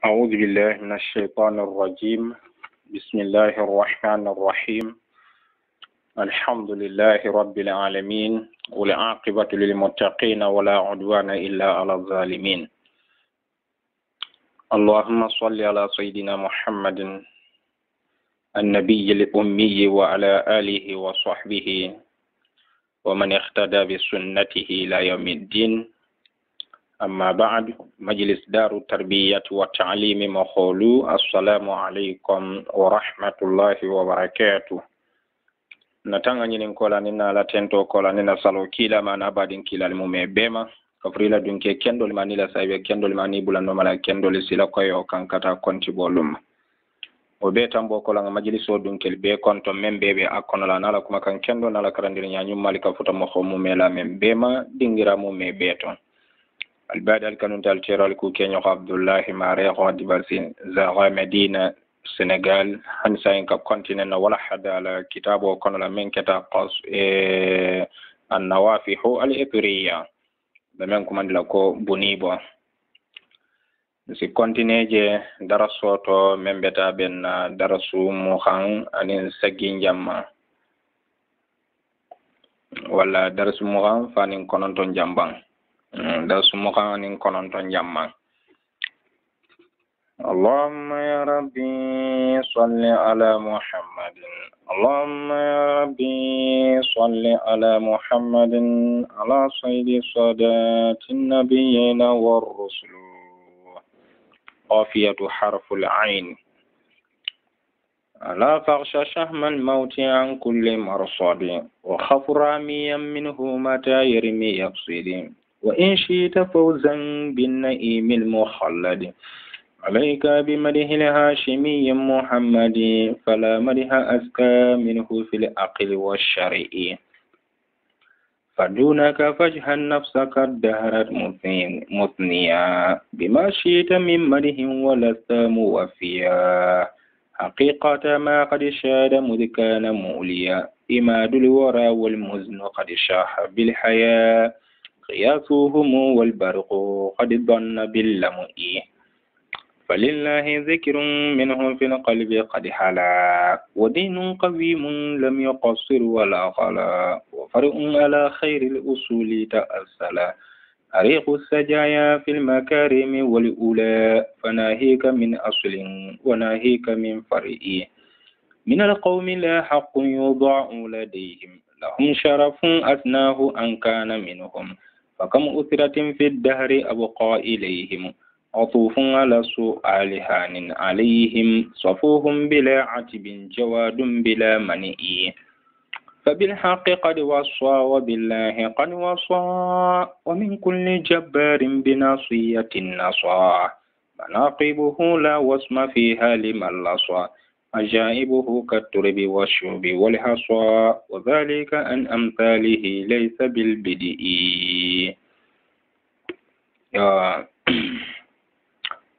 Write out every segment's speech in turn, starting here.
أعوذ بالله من الشيطان الرجيم. بسم الله الرحمن الرحيم. الحمد لله رب العالمين، والعاقبة للمتقين ولا عدوان إلا على الظالمين. اللهم صل على سيدنا محمد النبي الأمي وعلى آله وصحبه ومن اهتدى بسنته إلى يوم الدين. أما بعد، مجلس دار التربية والتعليم مخولو. السلام عليكم ورحمة الله وبركاته. Natanga nyini kola nina la tento kola nina salo kila mana badin kila limume bema kafrila dunke kendo limanila saibe kendo limani bula nomala kendo lisila koyo kankata konti bolum obeta mbo kola nga majliso dunke be konto membebe akono la nala kuma kan kendo nala karandiri nyanyu malika futa mohomu mela membema dingira mu mebeto البعد الكانون تالتيرا لكو كينيو عبد الله ماريخو ديباسين زاغا مدينة سنغال هنساين كاب كونتينن ولا حد على كتابه كون لا من كتاب قص النوافح الإبرية بمن كمان لكو بونيبو سي كونتينيجي دراسوتو من بتا بن دراسو موخان انين سجين جاما ولا درس موخان فانين كونونتون جامبان da sumuka nin kononton jamma. Allahumma ya rabbi salli ala Muhammadin. Allahumma ya rabbi salli ala Muhammadin ala sayyidi sadatin nabiyyina war rusul. Qafiyatu harful ain. لا فغش شهم الموت عن كل مرصد وخف راميا منه متى يرمي يقصد وإن شئت فوزا بالنئيم المخلد عليك بمده الهاشمي محمد فلا مده أزكى منه في العقل والشرع فدونك فاجهل نفسك الدهر مثنيا بما شئت من مده ولست موفيا حقيقة ما قد شاد مذ كان موليا إماد الورى والمزن قد شاح بالحياة قياسهم والبرق قد ضن باللمء فلله ذكر منهم في القلب قد حلا ودين قويم لم يقصر ولا غلا وفرع على خير الأصول تأصلا أريق السجايا في المكارم والأولى فناهيك من أصل وناهيك من فرع من القوم لا حق يضاع لديهم لهم شرف أثناه أن كان منهم فكم أثرة في الدهر أبقى إليهم عطوف على سؤال هان عليهم صفوهم بلا عتب جواد بلا منئ فبالحق قد وصى وبالله قد وصى ومن كل جبار بناصية نصى مناقبه لا وصم فيها لمن لصى عجائبه كالترب والشوب والحصى وذلك أن أمثاله ليس بالبدء.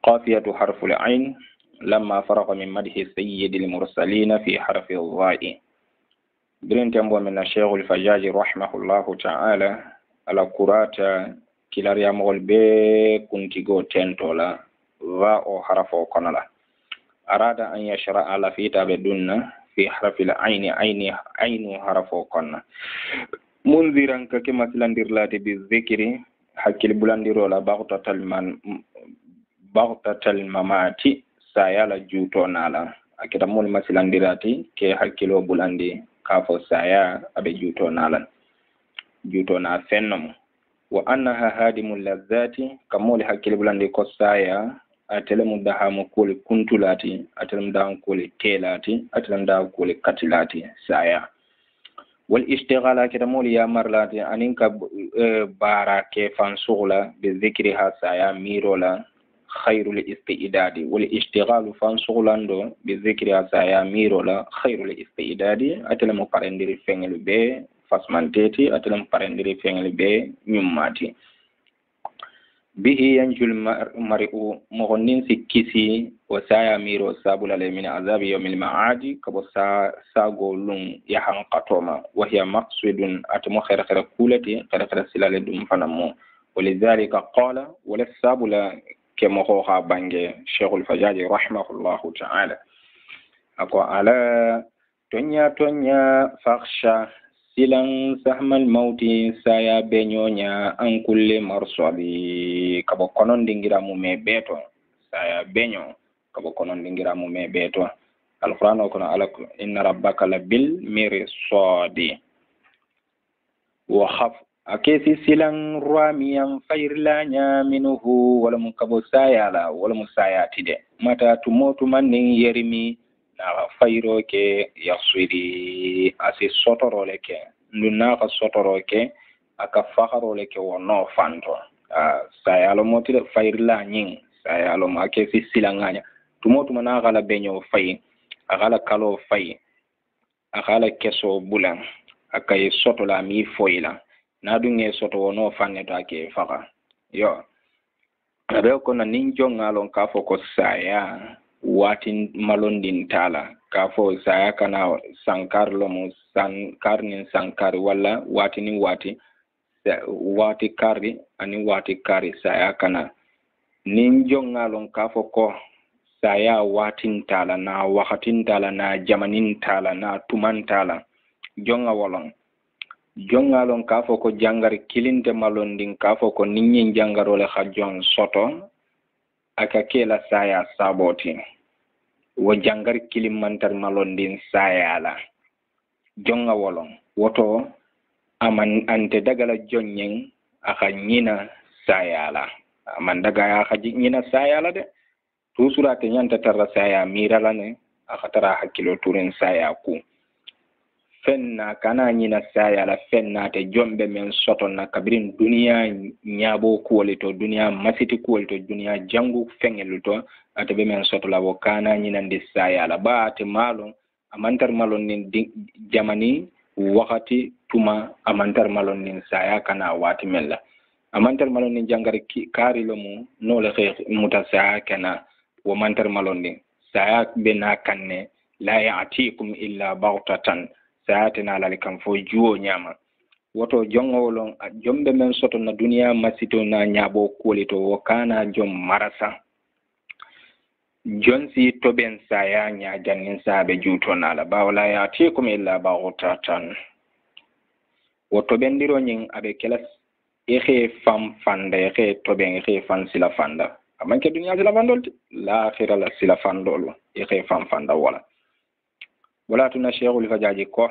قافية حرف العين لما فرغ من مدح سيد المرسلين في حرف الضاء. برين تنبو من الشيخ الفجاج رحمه الله تعالى على قراءة كلا ريامغول بي كنتيغو تنتولا ضاء حرف وقنلا أراد أن يشرع على في تابدون في حرف العين عين حرف وقنا منذرا كما سلاندير لاتي بالذكر حكي بلاندير ولا بغتة الممات سايالا جوتونا لا أكيد مول مسلانديراتي كي حكي لو بلاندي كافو سايا أبي جوتونا فنم وأنها هادم اللذات كمول حكي بلاندي كو سايا atelemu daha mukuli kuntulati atelemu daha mukuli telati atelemu daha mukuli katilati saya wal ishtighala kitamuli ya marlati aninka bara ke fansugla bi dhikriha saya mirola khairul istidadi wal ishtighalu fansughlando bi dhikriha saya mirola khairul istidadi atelemu parendiri fengelu be fasmanteti atelemu parendiri fengelu be nyummati bihi yanjul mari'u mogonin sikisi wa saya miro sabula le min azabi yawmil ma'adi kabo sagolun ya hanqatoma wa hiya maqsudun atmu khayra kulati khayra silale dum fanamo ولذلك قال ولا sabula كما هو بانجي شيخ الفجاج رحمه الله تعالى أكو على تنيا فخشى silang sahmal mauti saya benyonya an kulle marsabi kabo konon dingiramu me beto saya benyo kabo konon dingiramu me beto alquran kono alako inna rabbaka labil mirsadi wa khaf akesi silang ruamiyan fairlanya minhu wala mun kabo saya la wala mun saya tide mata tumotu manning yerimi na fayro ke yasiri asi sotoro leke nduna ka sotoro ke aka fakharo leke wono fanto saya lo moti fayrla nyin saya lo make fi silanganya tumotu mana gala benyo fay agala kalo fay agala keso bulan akay soto la mi foyla na dunge soto wono fanne to ake faka yo abe ko na ninjo ngalon ka foko saya watin malondin tala kafo saya kana sankar lomo sankarnin sankar wala watini wati kari ani wati kari saya kana ninjo ngalon kafo ko saya watin tala na wakatin tala na jamanin tala na tuman tala jonga wolon jongalon kafo ko jangar kilinte malondin kafo ko ninyin jangarole khajon soto aka kela saya saboti wo jangar kilim mantar malondin saya la jonga wolon woto aman ante dagala jonyen aka nyina saya la aman daga aka nyina saya la de tu surate nyanta tarra saya mirala ne aka tara hakilo turin saya ku fenna kana nyina saya la fenna te jombe men soto na kabirin duniya nyabo kuolito duniya masiti kuolito duniya jangu fengeluto ate be men soto la wo kana nyina ndi saya la ba te malon amantar malon ni jamani wakati tuma amantar malon ni saya kana wati mella amantar malon ni jangar kari lomu no le muta saya kana wo mantar malon ni saya be na kanne la ya'tikum illa baghtatan saatina lali kam fo juwo nyama woto jongolon jombe men soto na duniya masito na nyabo kolito wakana jom marasa jonsi toben saya nya jannin sabe juto na la bawla ya tikum illa baghtatan woto bendiro nyin abe kelas ehe fam fanda ehe toben ehe fan sila fanda amanke duniya sila fandol la akhira la sila fandolo ehe fam fanda wala tuna sheikhul fajaji ko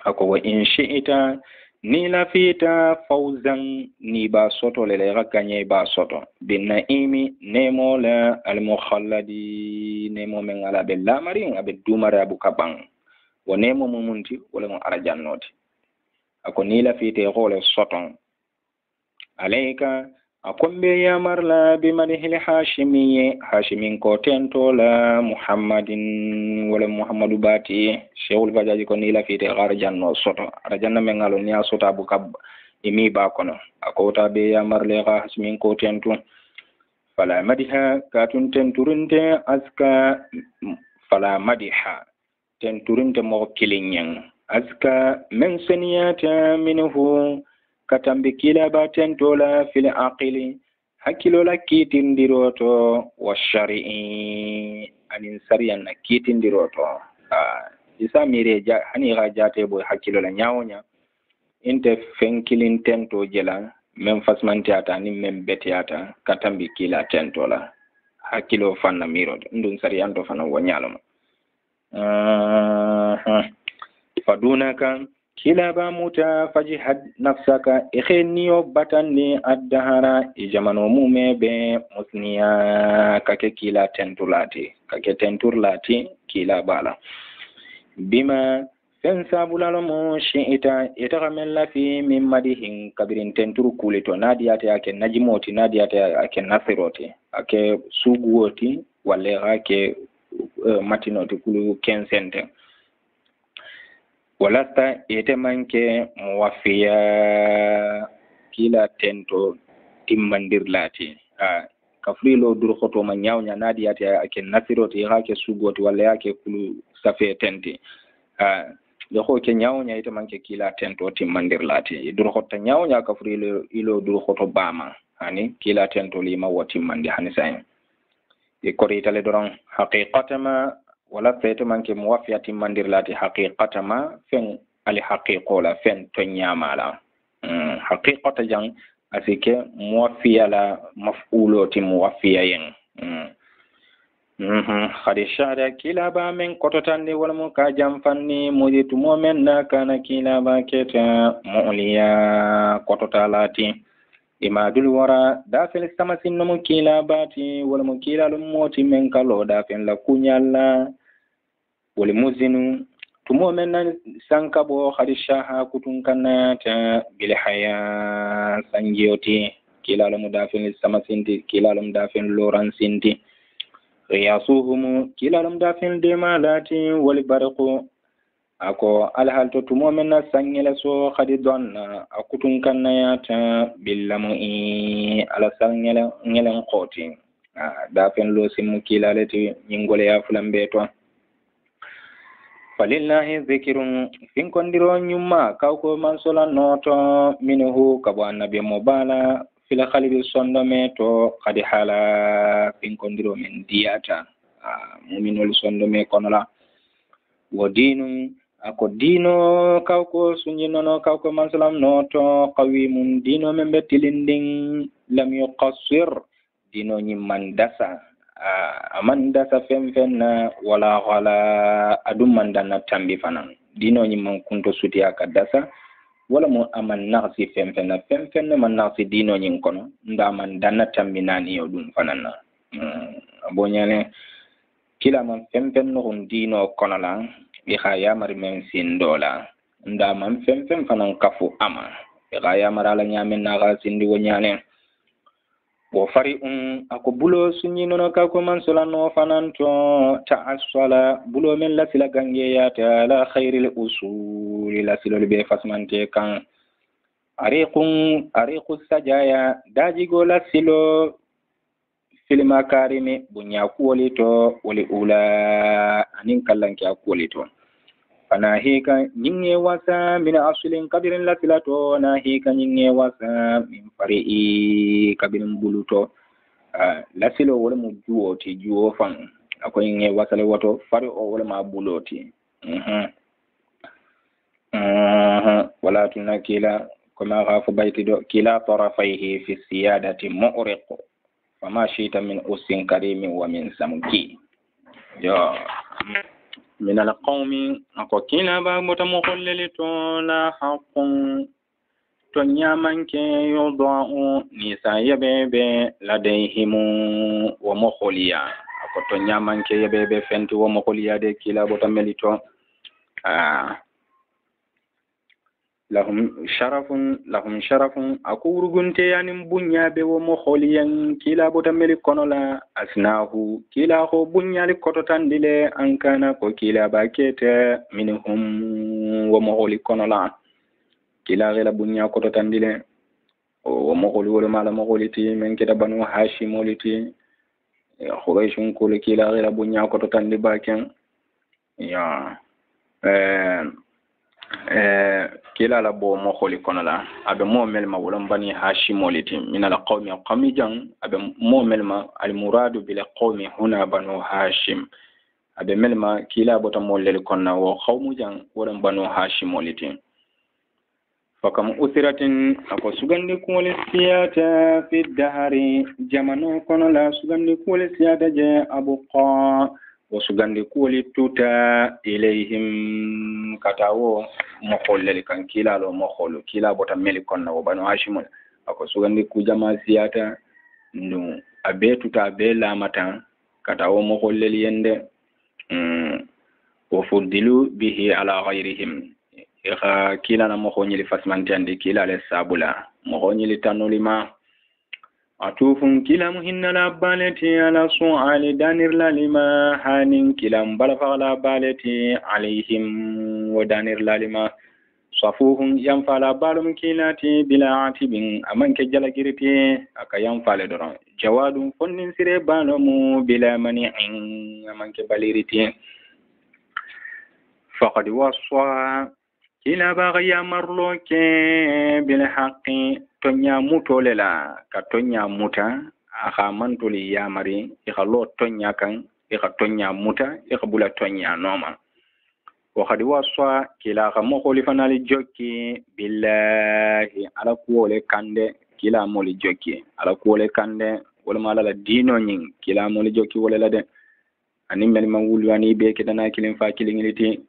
ako wa in shi'ita ni lafita fawzan ni ba soto le ganye ba soto bin naimi nemo la al mukhalladi nemo men ala be lamarin abe dumara bu kabang wa nemo mumunti wala mo arajannoti ako ni lafita gole soton alayka akombe ya marla bi manihil hashimin ko tentola muhammadin wala muhammadu bati sheikhul bajaji ko ni la fite garjanno soto rajanna men ngalo ni asota bu kab imi ba kono akota be ya marle hashimin ko tentu fala madiha katun tenturunte aska fala madiha tenturunte mo kilinyen aska men saniyata minhu katambi kila baten tola fil aqili hakilo la kitindiroto wa shari'i anin sariyan na kitindiroto isa mire ja hani ga jate boy hakilo la nyawonya inte fenkilin tento jela mem fasmanti ata ni mem betiata katambi kila tentola hakilo fanna miro ndun sariyan to fanna wonyalo fadunaka kila ba muta fajihad nafsaka ikhniyo batanni addahara ijamano mume be musniya kake kila tenturlati kila bala bima fensa bulalo mo shi'ita itagamella fi min madihin kabirin tenturu kulito nadiyate ake najimoti nadiyate ake nasiroti ake suguoti wale ake matinoti kulu kensente walasta ite manke muwafiya kila tento timmandirlati kafrilo dur khoto ma nyawnya nadi yati ake nasiroti hake sugoti wala yake kulu safe tenti do ko ke nyawnya ite manke kila tento timmandirlati dur khoto nyawnya kafrilo ilo dur khoto bama hani kila tentoli ma wati mandi hani sai e koritale doron haqiqatama wala fete manke muwafiyati mandirlati haqiqatama fen ali haqiqola fen to nyamala haqiqata jang asike muwafiyala maf'uloti muwafiyayen khadi shahada kila ba men kototande wala mo ka jamfanni modi tumo men na kana kila ba keta mu'liya kototalati imadul wara dafel samasin no kila bati wala mo kila lo moti men kalo dafel la kunyalla wala muzinu tumo men na sankabo khadi shaha kutun kanata bil haya sanjioti kila lo mudafel samasinti kila lo mudafel loransinti riyasuhum kilalum dafin demalati wal barqu ako alhalto tumo men na sangela so khadi donna akutun kannayata billamu ala sangela ngelen qoti dafin lo simu kilalati nyingole ya fulambe to falillahi dhikrun fin kondiro nyumma kawko mansola noto minhu kabo annabi mobala fila khalibi sondo me to kadi hala pinkondiro men diyata muminol sondo me konola wodinu ako dino kawko sunjinono kawko mansalam no to qawimun dino men betilinding lam yuqassir dino nyimman dasa aman dasa femfenna wala adum mandana tambi fanan dino nyimman kunto sutiya ka dasa wala mo aman naqsi femfenna man naqsi dino nyin kono nda man danna tambinani yo dum fanana abonyane kila man femfen no dino kono la bi khaya mar men sin dola nda man femfen fanan kafu ama bi khaya marala nyamen na ga sindi wonyane wo fari ako bulo sunyi nono ka ko man solano fanan to ta'assala bulo men la sila gange ya ta la khairil usul la silo be fasmante kan ariqu sajaya daji go la silo filma karime bunya kuwoli to wali ula anin kallan kya kuwoli to fana hika nyinge wasa min asulin kabirin la filato na hika nyinge wasa min fari'i kabirin buluto la silo wala mu juwo fan ako nyinge wasa le wato fari o wala ma buloti wala tunakila kama ghafu baiti do kila tarafaihi fi siyadati mu'riq fama shita min usin karimin wa min samki yo من القوم أقوكينا بابوتا مخلل تولا حق تنيامن كي يضاء نسا يبيبي لديهم ومخليا أقو تنيامن كي يبيبي فنت ومخليا دي كلا بوتا ملتو lahum sharafun akurugunte yanin bunyabe wo mo kholiyan kila bota meli konola asnahu kila ho bunyali kototandile ankana ko kila bakete minhum wo mo kholi konola kila gela bunya kototandile wo mo kholi wala mala mo kholiti men kita banu hashim oliti khurayshun ko kila gela bunya kototandi baken ya kila la bo mo kholi konola abe mo melma wala bani hashimoliti min al qawmi qamijan abe mo melma al muradu bil qawmi huna banu hashim abe melma kila bota mo lel konna wo khawmujan wala banu hashimoliti fakam usiratin ako sugandi kuwole siyata fi dahari jamano konola sugandi kuwole siyata je abuqa wasugandi kuwoli tuta ilayhim katawo moholleli kan kilalo moholu kila bota meli konna wo banu hashimul ako sugandi ku jama siyata no abe tuta abe lamata katawo moholleli yende wa fudilu bihi ala ghayrihim kila na mohonyili fasmantande kila le sabula mohonyili tanolima atufun kila muhinna la balati ala su'ali danir la lima hanin kila mbalafa la balati alaihim wa danir la lima safuhum yanfala balum kilati bila atibin amanke jalagiriti aka yanfale doron jawadun fonnin sire balamu bila mani'in amanke baliriti faqad waswa kila baghi marloke bil haqqi tonya mutole la ka tonya muta aka mantoli yamari ikalo tonya kan ikatonya muta ikabula tonya noma وقد وصى كلا مخالفا للجوكي بالله على كل كند كلا مولي جوكي على كل كند ولا ما لا دينو نين كلا مولي جوكي ولا لا ani mel man wulwani be kedana kilin fa kilin liti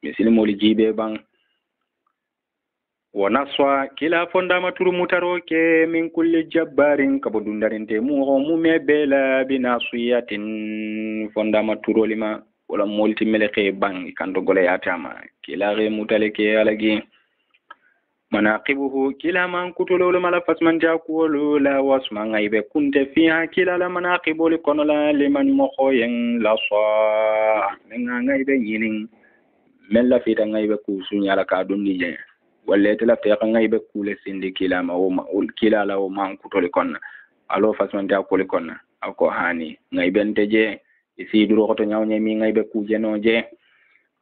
misil moli jibe bang wana swa kila fonda maturu mutaro ke min kulli jabbarin kabudundarinte mu me bela binasiyatin fonda maturu lima wala molti meleke bang kando gole yatama kila re mutale ke alagi manaqibuhu kila man kutulu mala fasman jakulu la wasma ngaibe kunte fiha kila la manaqibu likonola liman mokhoyen la sa ngaibe yinin mella fita ngaibe kusunya la kadundi je walle tala te ngaibe kule sindi kila ma o kila la o man kutuli konna alo fasman jakulu konna ako hani ngaibe nteje isi duro ko to nyawnya mi ngaibe kuje noje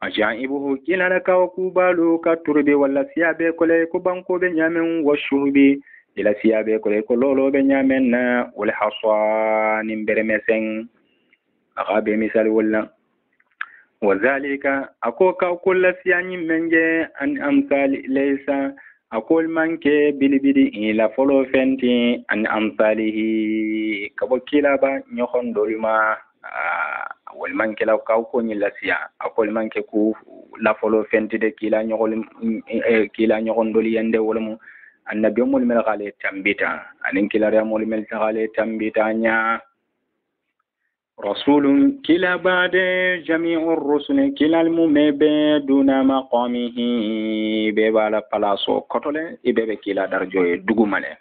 ajaibuhu kila la ka kubalu ka turbe wala siabe kole ko banko be nyamen washubi ila siabe kole ko lolo be nyamen na wal hasanin beremesen akabe misal wala wazalika akoka kullu siyani menje an amsal laysa akol manke bilibidi ila folo fenti an amsalihi kabo kila ba nyokhon dolima wal manke law kaw ko ni lasia akol manke ku la folo fenti de kila nyogol kila nyogondoli yande wala mu annabi mol mel gale tambita anin kila re mol mel gale tambita nya rasulun kila bade jami'ur rusul kila al mumebe duna maqamihi be bala palaso kotole ibebe kila darjoye dugumale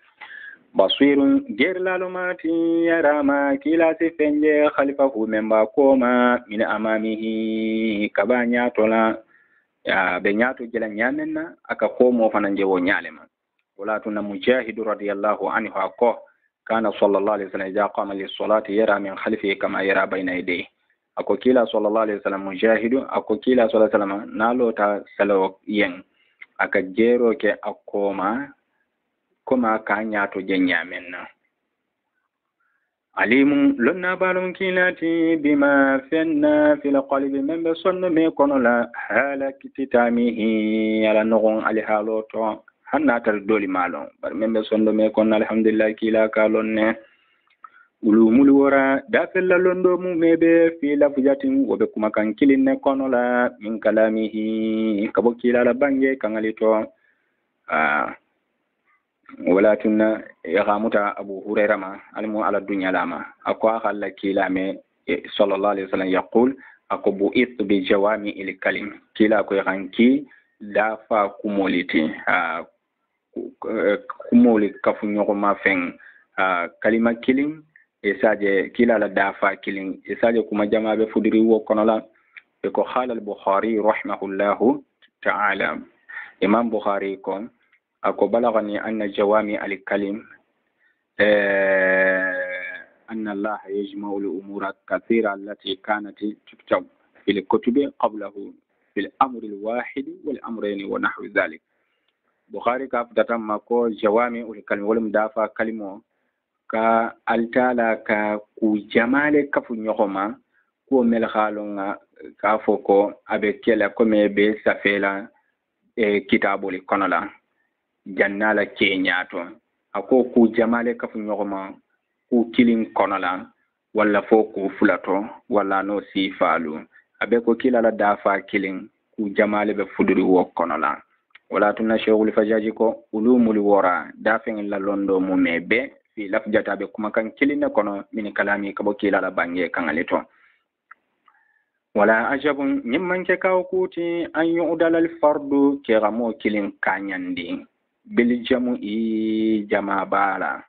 basirun gerlalumati yarama kila sifenje khalifahu memba koma min amamihi kabanya tola ya benyato jela nyamenna aka komo fananje wo nyalema wala tunna mujahid radiyallahu anhu ako kana sallallahu alaihi wasallam ja qama lis salati yara min khalfihi kama yara bayna yadayhi ako kila sallallahu alaihi wasallam mujahid ako kila sallallahu alaihi wasallam nalota salo yen aka jero ke akoma kuma kanya to jenyamen na alimun lonna balum kilati bima fanna fil qalbi man basanna me konola halakiti tamihi ala nogon ali haloto hanna tar doli malon bar men basanna me kon alhamdulillah kila kalonne ulumul wara dafella londo mu mebe fi lafjatin wobe kuma kan kilinne konola min kalamihi kabo kila la bange kangalito wala tunna yaqamuta abu hurairah ma almu ala dunya lama akwa khalla kila me sallallahu alaihi wasallam yaqul akubu it bi jawami il kalim kila ko yanki dafa kumoliti kumoli kafunyo ko mafen kalima killing esaje kila la dafa killing esaje kuma jama be fudiri wo konola be ko khala al bukhari rahimahullahu ta'ala imam bukhari ko ako balagani anna jawami al-kalim anna Allah yajma'u al-umura kathira allati kanat tuktab fi al-kutub qablahu fi al-amr al-wahid wal-amrayn wa nahwu dhalik bukhari ka fatatamma ko jawami al-kalim wal mudafa kalimo ka altala ka ku jamale kafu nyokoma ko mel khalonga ka foko abe kela ko mebe safela kitabul konola jannala kenyato ako ku jamale kafu nyogoma ku kilin konola wala fo ku fulato wala no sifalu abe ko kilala dafa kilin ku jamale be fuduri wo konola wala tunna shaykhul fajaji ko ulumul wara dafin la londo mu mebe fi lafjata be kuma kan kilin kono min kalami kabo kilala bange kangalito wala ajabun nyimman ke kaw kuti an yu'dal al fardu ke gamo kilin kanyandi bil jamu'i jama bala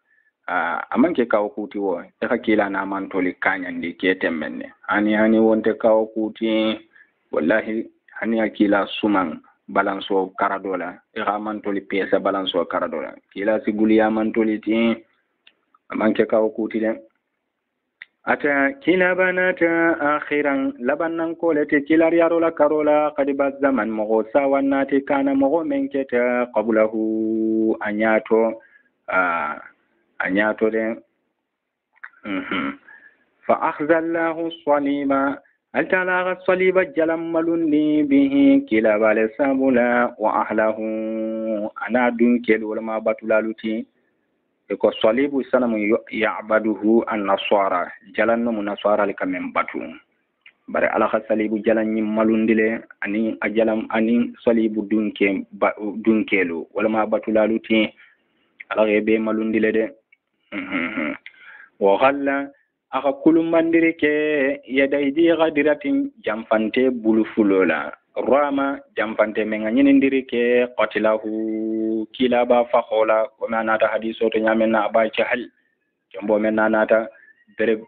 amanke kawo kuti wo e hakila na mantoli kanyandi ke temmenne hani wonte kawo kuti wallahi hani hakila suman balanso karadola e mantoli pesa balanso karadola kila siguli ya mantoli ti amanke kawo kuti de ata kila banata akhiran labannan kolete kilar yarola karola qadiba zaman mogo sawannati kana mogo menketa qablahu anyato anyato de fa akhzallahu saliba altala saliba jalam malundi bihi kila bale sabula wa ahlahu ana dunkel wala ma batulaluti ko salibu sanamu ya'baduhu an-nasara jalanno munasara likamen batu bare ala salibu jalanni malundile ani ajalam ani salibu dunkelu wala ma batulaluti ala be malundile de wa ghalla aka kulumandiri ke yadaydi ghadiratin jamfante bulufulola rama jamfante menga nyinindiri ke qatilahu kilaba fakhola ko manata hadiso to nyamena ba hal jombo menna nata bere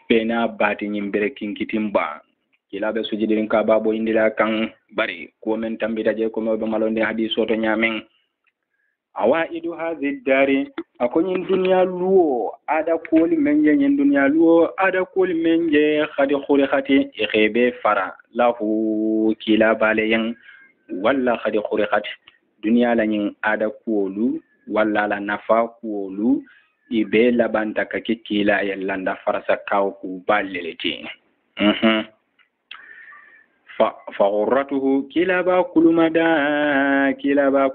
pena bati nyim bere kinkitimba kilabe sujidirin ka babo indila kan bari ko men tambita je ko mawbe malonde hadiso to nyamen awaidu hadhi dari akonyin dunya luo ada koli menje nyen dunya luo ada koli menje khadi khurihati ikhebe fara lahu kila balayen walla khadi khurihati dunya la nyin ada kolu walla la nafa kolu ibe labanta kake kila yallanda farasa kaw ku baleleti فغرته كلابا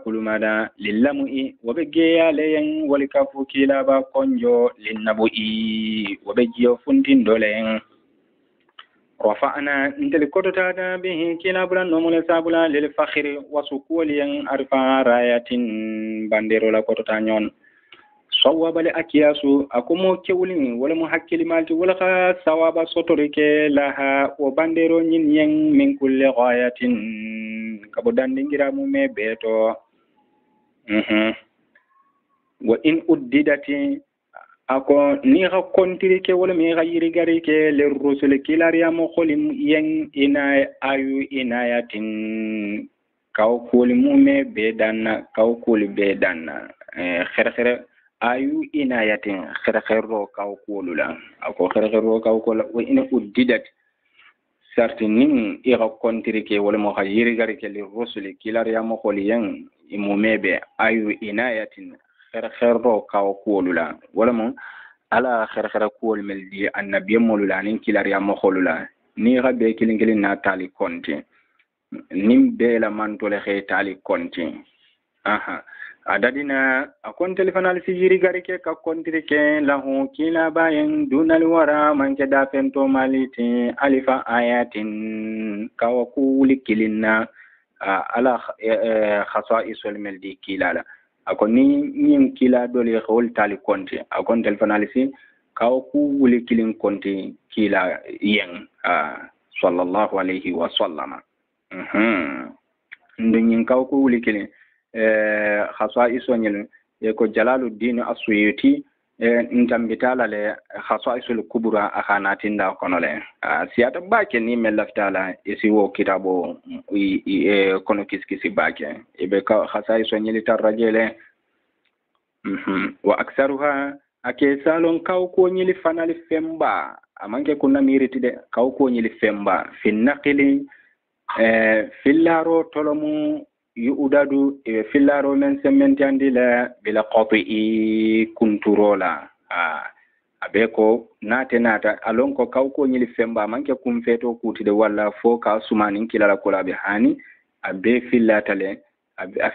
كلمدا للمؤي وبجيا لين ولكفو كلابا كونجو للنبوئي وبجيو فندين دولين رفعنا انتل كتتا به كلابا نمول سابلا للفخر وسكولين أرفع رايات بانديرو لا كتتا نيون صواب لأكياسو أكمو كولين ولا محكي مالتي ولا صواب سطرك لها وبانديرو نين من كل غاية كبدان دنجرا مومي بيتو وإن أددت أكو نيغا كونتريك ولا ميغا يريغاريك للرسل كلاريا مخولم ين إناي آيو إنايات كاو كولي مومي بيدانا كاو كولي بيدانا خير ayu inayatin khirkhiro kaw kolula ako khirkhiro kaw kola wa in uddidat sartinin ira kontrike wala mo khayiri garike li rusuli kilar ya mo kholiyan imumebe ayu inayatin khirkhiro kaw kolula wala mo ala khirkhira kol meldi annabiy molula nin kilar ya mo kholula ni rabe kilingilin na tali konti nim be la mantole khay tali konti adadina akon telefonal sijiri garike ka kontrike lahu kila bayen dunal wara manke da pento maliti alifa ayatin kawakuli kilinna ala khasaisul meldi kilala akon ni kila dole khol tali konti akon telefonal si kawakuli kilin konti kila yen sallallahu alaihi wa sallama ndin kawakuli kilin khasaiso nyel ko Jalaluddin As-Suyuti ntambitala le khasaisul kubra akhanatinda konole siyata bake ni melaftala isi wo kitabo kono kiskisi bake ibe khasaiso nyel tarajele wa aktsaruha ake salon kaw ko nyel fanali femba amanke kunna miriti de kaw ko nyel femba fin naqili fillaro tolomu yu'dadu fillaro men semmentandi la bila qati'i kunturola abeko nata alon ko kawko nyili femba manke kum feto kutide walla fo ka sumani kilala kola be hani abe fillatale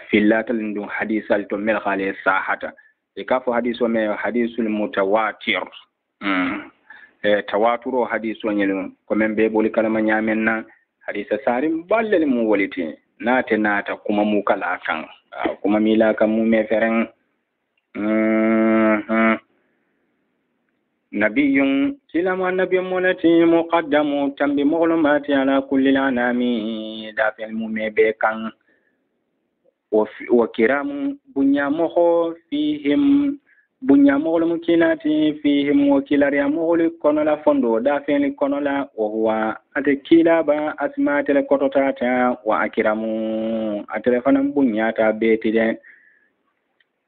fillatale ndum hadisal to mel khale sahata e ka fo hadiso me hadisul mutawatir tawaturo hadiso nyelo ko men be boli kalama nyamenna hadisa sarim balle mu woliti nata kuma mu kala kan kuma mila kan mu me feren nabiyun silama nabiyyun monati muqaddamu tambi mughlumati ala kulli lanami da fel mu me be kan wa kiramu bunyamoho fihim bunyamoholu kinati fihim wa kilariyamoholu konola fondo da fel konola wa huwa ate kilaba asmatele kototata wa akiramu atelefana bunyata betide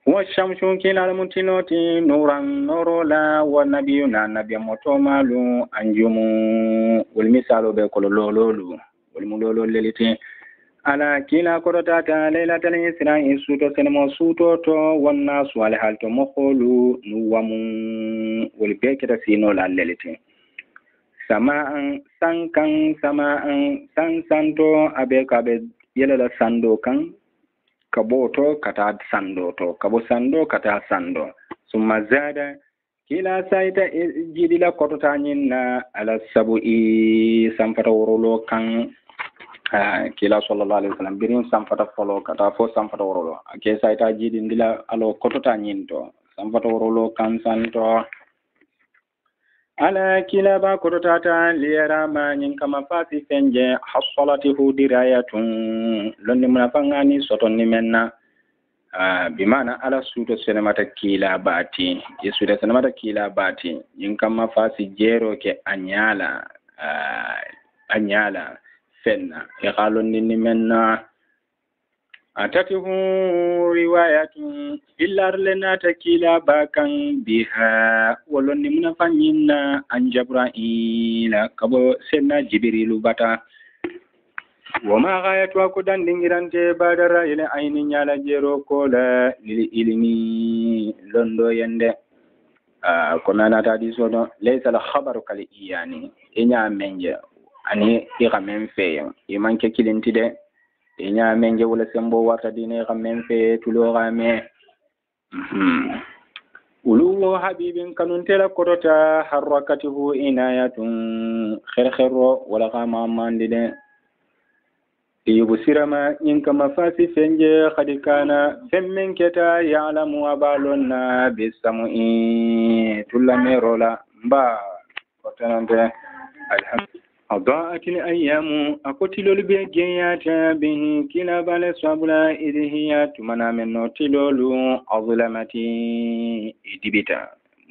wa shamsu kilal muntinoti nuran norola wa nabiyuna nabiyamotomalu anjumu wal misalu be kolololu wal mulolo lelite ala kila korotata laylatal isra'i suto senemo suto to wonna suwale halto mokholu nuwamu wol beketa sino la lelete sama'an sankan sama'an sansanto abe kabe yelala sando kan kaboto kata sando to kabo sando kata sando summa zada kila saita jidila kotota nyinna ala sabu'i samfata worolo kan kila sallallahu alaihi wasallam birin samfata folo kata fo samfata worolo ke saita jidi ndila alo kotota nyinto samfata worolo kan santo ala kila ba kotota liyara ma nyin kama fasi fenje hasalatihu dirayatun lonni munafangani sotonni menna bimana ala suto senemata kila bati yesuda senemata kila bati nyin kama fasi jero ke anyala fenna iqalun ni menna atatihu riwayatun illar lana takila bakan biha walon ni munafanyina an jabra'ila kabo senna jibrilu bata wama ghayatu akudan dingirante badara ila ainin yala jero kola lil ilmi londo yende konana tadi sodo laysa al khabaru kal iyani inya menje ani iramen fe imanke kilintide inya menje wala sembo warta dine iramen fe tulorame ulu habibin kanun tela korota harakatuhu inayatun khair wala kama mandide yubsirama in kama fasi fenje khadikana femmen keta ya'lamu abalonna bisamu'i tullamerola mba kotanande alhamdulillah أضاءت الأيام أقتلوا البيجيات به كلا بال صبلا إذ هي تمنى من نوتلولو أظلمتي إدبتا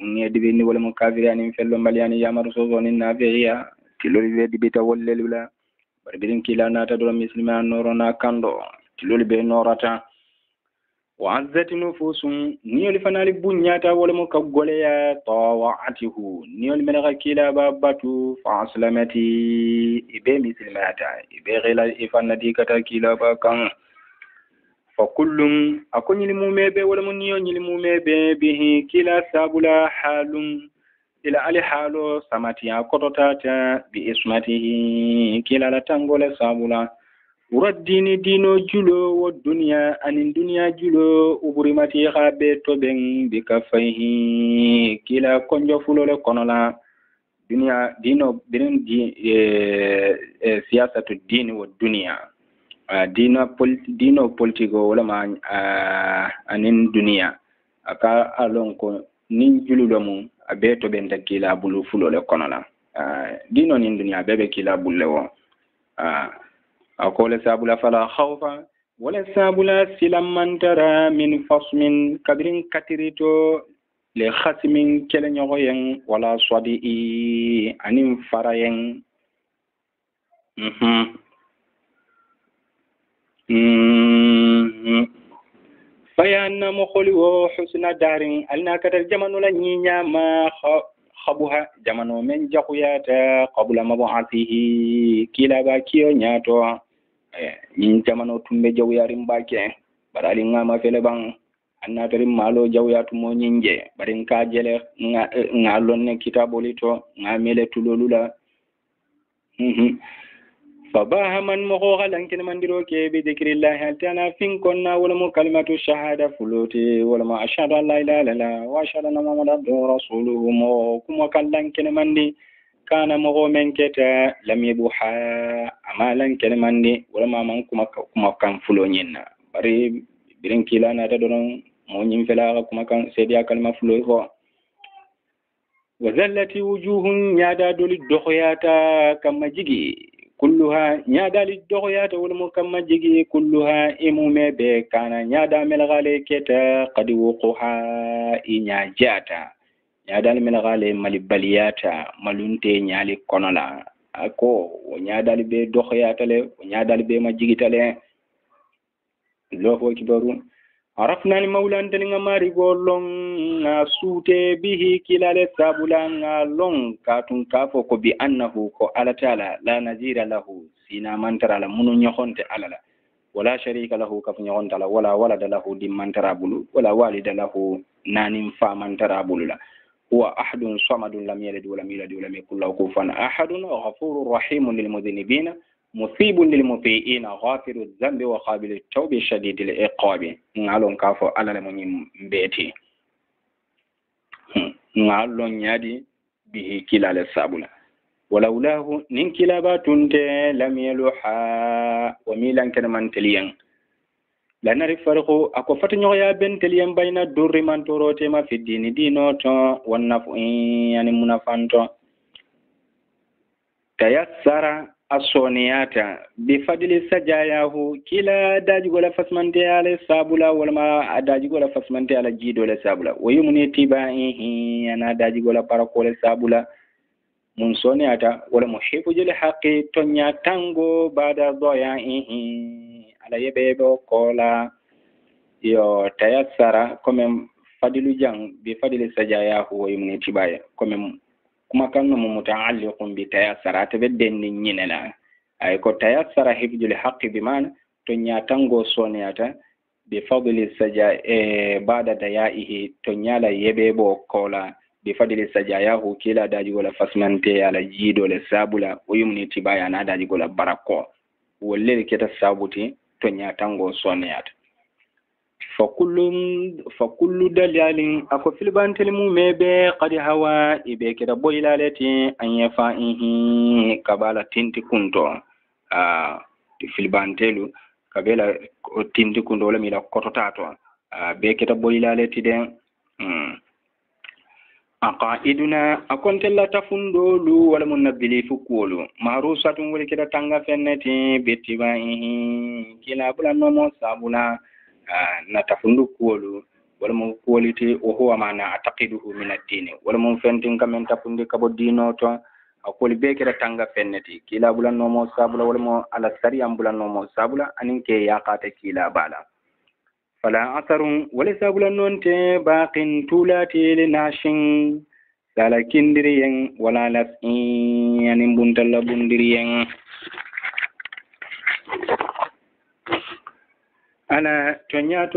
من يدبني والمكافرين في اللمباليان يامر صوصون النافعية تلول بيدبتا والليلولا بربرين كلا ناتدر مسلمان نورنا كاندو تلول بي نورتا وعزت نفوس نيول فنال بنياتا والمكغوليا طاوعته نيول من غكيلا باباتو فاسلمتي إبي مسلماتا إبي غلا إفاندي كتا كيلا باكان فكل أكون الموميبي والمنيو الموميبي به كلا سابلا حال إلى علي حالو سماتي أكتوتاتا بإسمته كلا لتنغول سابلا uraddini dino julo wo dunya anin dunya julo uburimati khabe to ben bi kafaihi kila konjo fulole konola dunya dino birin di siyasatu dini wo dunya dino politiko wala ma anin dunya aka alon ko nin jululo mu abe to ben takila bulu fulole konola dino nin dunya bebe kila bullewo أقول سابلا فلا خوف ولا سابلا سلام من ترى من فصم كبير كتيرتو لخصم كلن يغين ولا صديق أنم فراين فيان مخلي وحسن دارين ألنا كتر جمانو لنيا ما خبوها جمانو من جاكويات قبل مبعثه كلا باكيو نياتو yin jamano tumbe jawyari mbake barali ngama fele bang annatari malo jawyatu mo nyinje barin ka jele ngalonne kitabolito ngamele tulolula fabaha man mo galan kin mandiro ke bi dhikrillah ta'ala fin kunna wal kalimatu shahada fuluti wal ma ashhadu an la ilaha illallah wa ashhadu anna muhammadar rasuluhu mo kuma kallan kin mandi kana mogo men keta lam yabuha amalan kelmandi wala man kuma kan fulo nyinna bari birin kila na da don mo nyim fela kuma kan sediya kalma fulo ko wazallati wujuhun yada doli dokhiyata kama jigi kulluha yada li dokhiyata wala kama jigi kulluha imume be kana yada melgale keta qad wuquha inya jata nyadal min gale mali baliyata malunte nyali konola ako nyadal be dokhiyata le nyadal be majigitale lofo kibaru arafna ni maulan tan ngamari golong sute bihi kilale sabulanga long katun kafo ko bi annahu ko ala taala la nazira lahu sina mantara la munu nyokhonte alala ولا شريك له كفن يغنتلا ولا ولد له دمان ترابل ولا والد له نان فامن ترابل هو أحد صمد لم يلد ولم يولد ولم يكن له كفوا أحد غفور رحيم للمذنبين مثيب للمطيعين غافر الذنب وقابل التوب شديد العقاب نالون كافو على لمن بيتي نالون يدي به كلا السابلا ولولاه ننكلا تنت لم يلوحا وميلان كان من تليان لا نعرف فرقه أكو فتنيو يا بن تليان بين الدور من تروتما في الدين دينوتو والنفعين يعني منافانتو تيسر الصونياتا بفضل سجاياه كلا داج ولا فسمنتي على سابلا ولا ما داج ولا فسمنتي على جيد ولا سابلا ويمني تباعه أنا داج ولا باركول سابلا من صونياتا ولا محب جل حقي تنيا تانغو بعد ضياعه على يبيبو كولا يو تيسر كم فضل جان بفضل سجاياه ويمني تباعه كم kuma kanno muta'alliqun bi tayassara tabedden ni nyinela ay ko tayassara hifdul haqqi biman to nyatango soniyata bi fadli saja ba'da dayaihi to nyala yebebo kola bi fadli sajayahu kila daji wala fasmante ala jido le sabula uyumni tibaya na daji wala barako wolle keta sabuti to nyatango soniyata فكل دليل أكو في البانت المومي قد هوا إبيك ربو إلالتي أن يفائه كبالة تنتي كنتو في البانتلو كبالة تنتي كنتو ولا ميلا كتوتاتو بيك ربو إلالتي دي أقائدنا أكونت لا تفندولو ولا منبلي فكولو مهروسة ولكدا تنغا فنتي باتبائه كلا بلا نمو سابولا natafundu kuolu wala mo kuoliti o huwa mana ataqiduhu min ad-din wala mo fentin kamen tafundi kabo dino to akoli bekira tanga fenneti kila bulan no mo sabula wala mo ala sari ambulan no mo sabula aninke yaqata kila bala fala asarun wala sabula nonte baqin tulati linashin salakindiriyen wala lasin yani buntalla bundiriyen ana tonya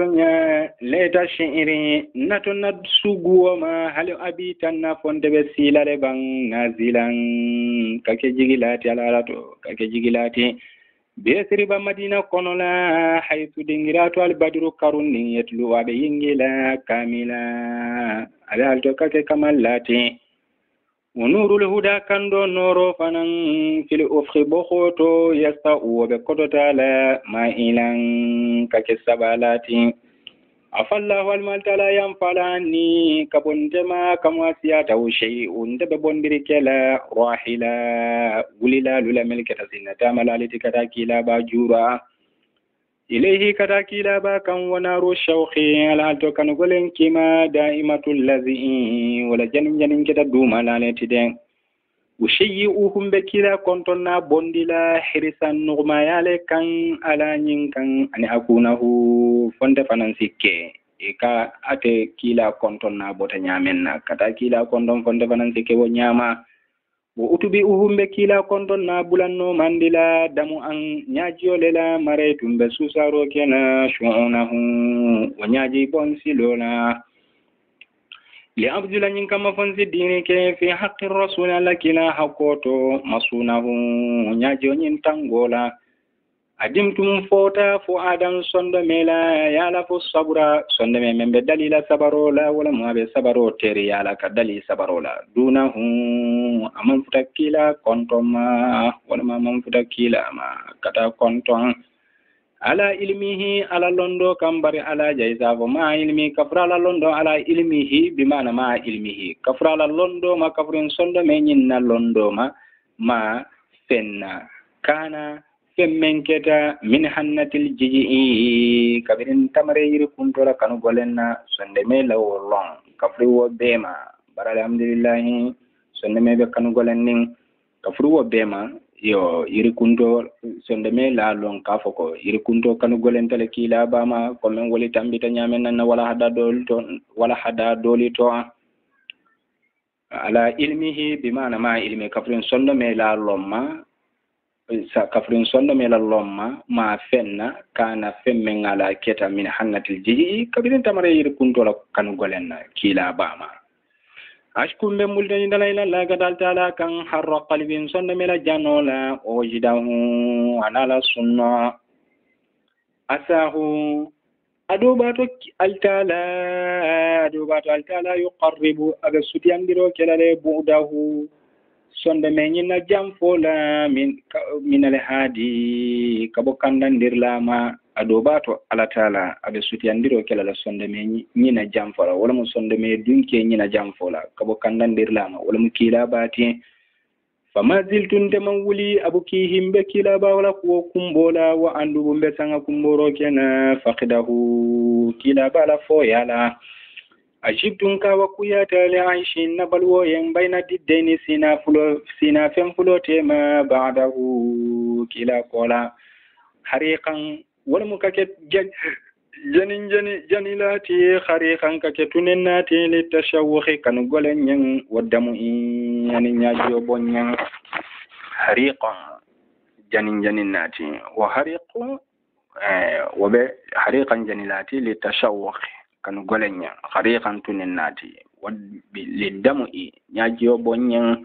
leta shi'iri natonna suguwa ma hal abitan na fonde be silale bang nazilan kake jigilati alalato kake jigilati be siriba madina konola haythu dingirato al badru karunni yatlu wa be yingila kamila ala alto kake kamalati ونور الهدى كندو نورو فنن في الأفق بخوتو يستعو بكتو تعالى ما إلان ككسبالاتي عفى الله المالت لا ينفلاني كبنتما كمواسياته شيء دببندرك لا راحلا وللا لولا ملكة سنة ملالتي كتاكيلا باجورا إليه كتاكيلا باكا ونار الشوخ على توكن قولن كما دائمة الذي ولا جنين كتا دوما لالتي دين وشيئوهم بكلا كنتنا بندلا حرسا نغما يالكا على نينكا أن أكونه فند فننسيكي إكا أتي كلا كنتنا بوتنيامنا كتاكيلا كنتن فند فننسيكي ونياما wo utubi uhumbe kila kondon na bulanno mandila damu an nyajiyo lela mare tumbe susaro kena shu'unahu wa nyaji bon silola li abdula nyin kama fonzi dini ke fi haqqi rasul lakina hakoto masunahu nyaji nyin tangola adimtum fota fu adam sondo mela yala fu sabura sondo me membe dalila sabarola wala muabe sabaro teri yala ka dali sabarola dunahu amam futakila kontoma wala mamam futakila ma kata konton ala ilmihi ala londo kambari ala jaizavo ma ilmi kafra ala londo ala ilmihi bimana ma ilmihi kafra ala londo ma kafrin sondo me nyinna londo ma fenna kana femmen keta min hannatil jiji kabirin tamare yiri kuntora kanu golenna sonde me lawolon kafri wo bema bara alhamdulillah sonde me be kanu golennin kafri wo bema yo yiri kunto sonde me la lon kafoko yiri kunto kanu golentale kila bama ko men woli tambita nyamen nan wala hada dolito ala ilmihi bimana ma ilmi kafrin sonde me la lomma sa kafrin sonda mela lomma ma fenna kana femmen ala keta min hannatil jiji kabirin tamare yir kuntola kanu golenna kila bama ashkum be mulde ni dalay la gadal taala kan harra qalbin sonda mela janola o jidahu anala sunna asahu adubato altala yuqarribu aga sutiyandiro kelale budahu sonde me ñinna jam fola min alhaadi kabo kandandirlama aɗo bato allah taala aɓe sutiyandiro kelala sonde me ñina jam fola wala mo sonde me dunke ñina jam fola kabo kandandirlama wala mo kiila baati fama ziltun teman wuli abuki himɓe kiila ba wala kuwo kumbola wa andubu mbe sanga kumboro kena fakidahu kiila bala fo yala ajibtun ka wakuyata li aishin na balwoyen bayna diddeni sina fen fulotema ba'dahu kila kola hariqan wala mu kake janilati hariqan kake tunennati li tashawuhi kan golen nyen wadamu yani nyajo bonyen hariqan janinati wa hariqu wa be hariqan janilati li tashawuhi kanu golenya khariqan tunin nati lidamu nyajiyo bonyen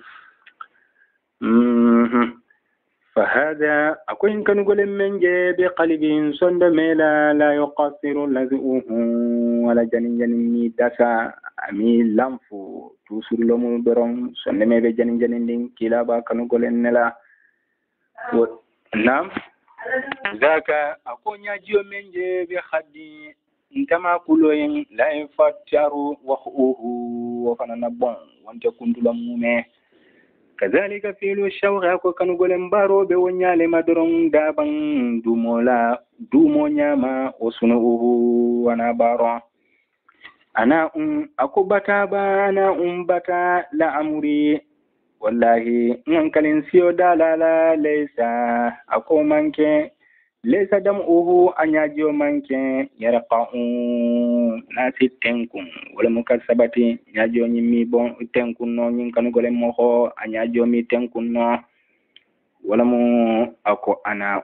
fahada akoyin kanu golen menje bi qalbin sonda mela la yuqassiru lazuhu wala janin ni dasa ami lamfu tusur lomu beron sonda mebe janin din kila ba kanu golen nela nam zaka akonya jiyo menje bi khadi ntama kuloyin la infataru wa fanana bon wonte kundula mume kazalika filu shawra ko kanu golen baro be wonyale madron daban dumo nyama osunuhu wana baro ana akubata bana bata la amri wallahi ngalin siyo dalala laysa akomanke lesa dam'uhu anyajiyo manke yarqa'u nasi tenkun wala mukasabati nyajiyo nyimi bon tenkun no nyin kanu gole moho anyajiyo mi tenkun no wala mu ako ana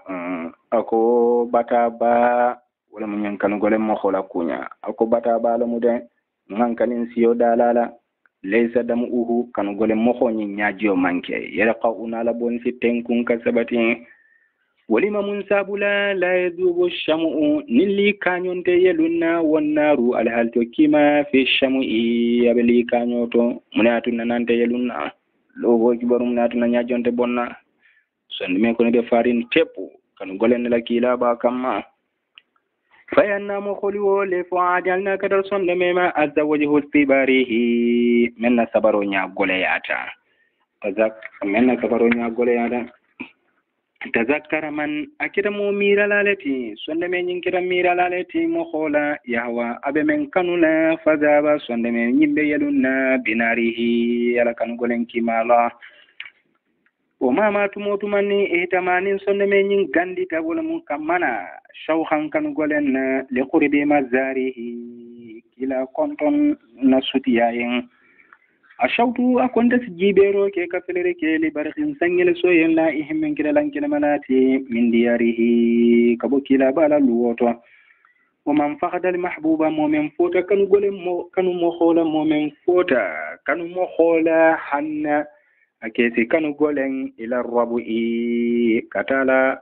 ako bataba wala mu nyin kanu gole moho la kunya ako bataba la mu de ngankalin siyo dalala lesa dam'uhu kanu gole moho nyin nyajiyo manke yarqa'u na la bon si tenkun kasabati walima mun sabula la yadubu shamu nilli kanyonte yelunna wannaru alhalto kima fi shamu'i abli kanyoto munatu nanante yelunna logo kibarum natu na nyajonte bonna sonde me ko ne de farin tepu kan golen la kila ba kamma fayanna mo kholi wole fo adalna kadal sonde me ma azza wajhu tibarihi menna sabaro nya gole yata azak menna sabaro nya gole yata tazakkara man akira mo mira lalati sonde me nyin kira mira lalati mo khola yahwa abe men kanuna fazaba sonde me nyimbe yalunna binarihi ala kan golen kimala o mama tumotu manni itamani sonde me nyin gandita wala mun kamana shawhan kan golen li qurbi mazarihi kila konton na sutiyayen ashautu akonda sijibero ke kafelere ke li barqin sangel soyen la ihimmen kila lankina manati min diyarihi kabo kila bala luwoto wa man faqada al mahbuba mu'min fota kanu gole kanu mo khola mu'min fota kanu mo khola hanna akesi kanu golen ila rabu'i katala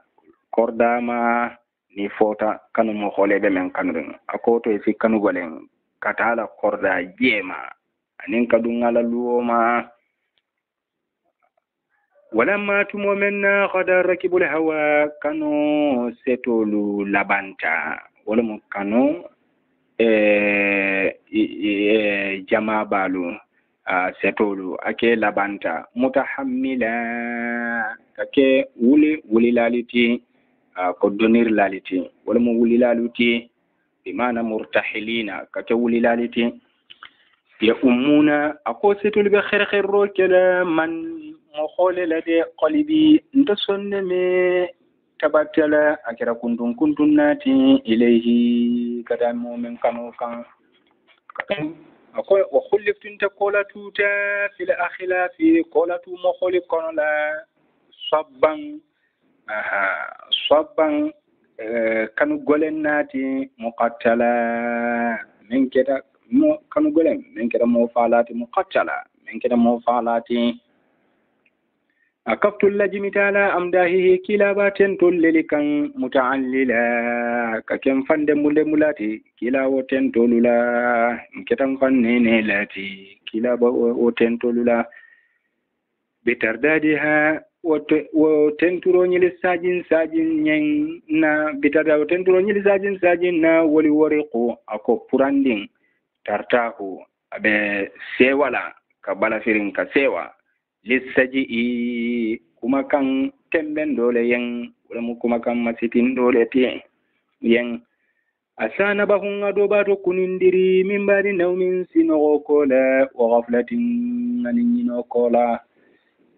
kordama ni fota kanu mo khole be men kanu akoto esi kanu golen katala korda jema anin kadungala luoma walamma tumomenna qadar rakibul hawa kanu setolu labanta wala mo kanu jama balu setolu ake labanta mutahammila kake wuli laliti ko donir laliti wala mo wuli laliti bi mana murtahilina kake wuli laliti ya ummuna ako setul be khair ro kala man mo khole la de qalbi nta sonne me tabatala akira kuntun nati ilayhi kada mu'min kanu kan ako wa khuliftu ta kola tuta fil akhila fi kola tu mo kholi kono la sabban صبا كانوا قولن ناتي مقتلا من كده كانوا قولن من كده موفالات مقتلا من كده موفالات أكفت اللجم تعالى أمداهه كلابات تللكا متعللا ككم فند ملاتي كلا وتنتوللا كتم فنين لاتي كلا وتنتوللا بتردادها وتنتروني للساجين ساجين نا بترداد وتنتروني للساجين ساجين نا ولي ورقو أكو براندين ترتاهو أبي سيوالا كبالا فيرين كسيوا lissaji kuma kan temben dole yen wala kuma kan masitin dole tie yen asana bahun adoba to kunindiri min bari naumin sino kola wa ghaflatin anino kola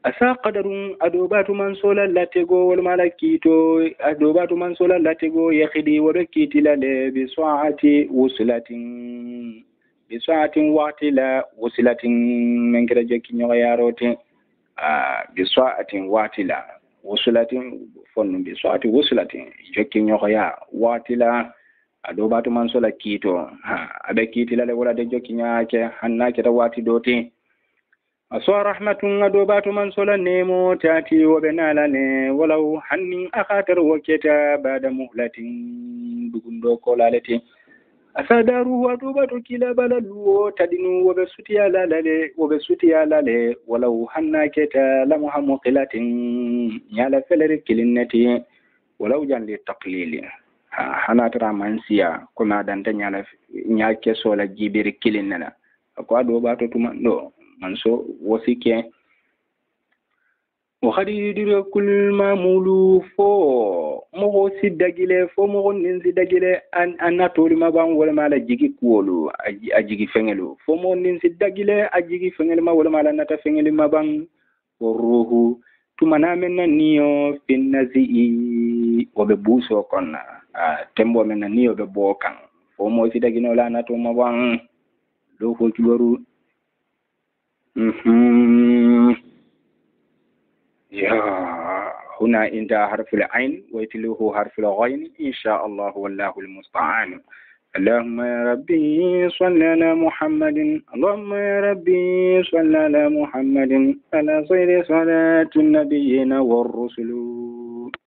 asa qadarun adoba to man sola latego wal malakito adoba to man sola latego yakhidi wa rakitila le bi saati wuslatin watila wuslatin men kira jeki nyoga yarote biswaatin watila wusulatin fonnum biswaati wusulatin jokki ñoxoya watila ado batu man sola kiito abe kiitila le wala de jokki ñaake hanna keta waati doti aso rahmatun ado batu man sola nemo tati wobe nala ne walaw hannin akhatar waketa bada muhlatin dugundo ko laleti asadaru ado batu kila balalu tadinu wobe sutiya lale walau hanna keta la muhammuqilatin yala feleri kilinnati walau janli taqlili hana tara mansiya kuma danta nyake sola jibiri kilinnana ko ado batu tumando manso wasike وخديدر كل ما مولو فو مغو سيداغيلي فو مغو نسيداغيلي ان تولي ما بان ولا مالا جيغي كولو اجيغي فنگلو فو مغو نسيداغيلي اجيغي فنگل ما ولا مالا نتا فنگل ما بان والروح تمنا من نيو في النزي وببوسو كنا تمبو من نيو ببوكان فو مغو سيداغينو لا ناتو ما بان لو فو كلورو هنا عند حرف العين ويتلوه حرف الغين إن شاء الله والله المستعان اللهم يا ربي صل على محمد اللهم يا ربي صل على محمد على خير صلاة النبيين والرسل